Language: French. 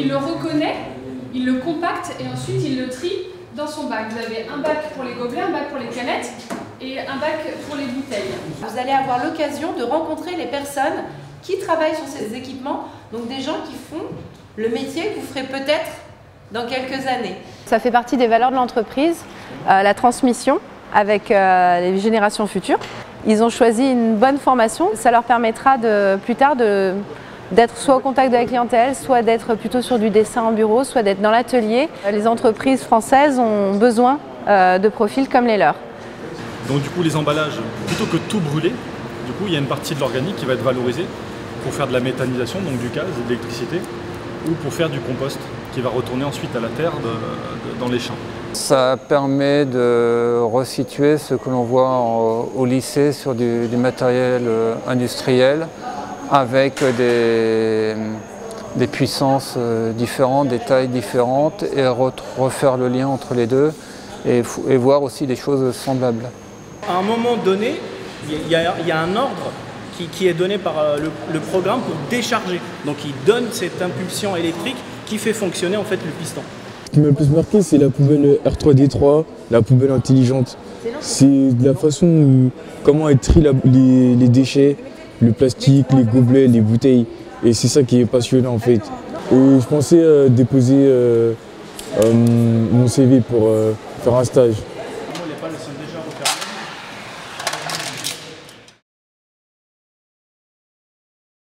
il le reconnaît, il le compacte et ensuite il le trie dans son bac. Vous avez un bac pour les gobelets, un bac pour les canettes et un bac pour les bouteilles. Vous allez avoir l'occasion de rencontrer les personnes qui travaillent sur ces équipements, donc des gens qui font le métier que vous ferez peut-être dans quelques années. Ça fait partie des valeurs de l'entreprise, la transmission avec les générations futures. Ils ont choisi une bonne formation, ça leur permettra plus tard d'être soit au contact de la clientèle, soit d'être plutôt sur du dessin en bureau, soit d'être dans l'atelier. Les entreprises françaises ont besoin de profils comme les leurs. Donc du coup les emballages, plutôt que tout brûler, du coup il y a une partie de l'organique qui va être valorisée pour faire de la méthanisation, donc du gaz et de l'électricité, ou pour faire du compost qui va retourner ensuite à la terre dans les champs. Ça permet de resituer ce que l'on voit au lycée sur du matériel industriel avec des puissances différentes, des tailles différentes et refaire le lien entre les deux et voir aussi des choses semblables. À un moment donné, il y a un ordre qui est donné par le programme pour décharger. Donc il donne cette impulsion électrique qui fait fonctionner en fait le piston. Ce qui m'a le plus marqué, c'est la poubelle R3D3, la poubelle intelligente. C'est la façon comment elle trie les déchets, le plastique, les gobelets, les bouteilles. Et c'est ça qui est passionnant en fait. Et je pensais déposer mon CV pour faire un stage.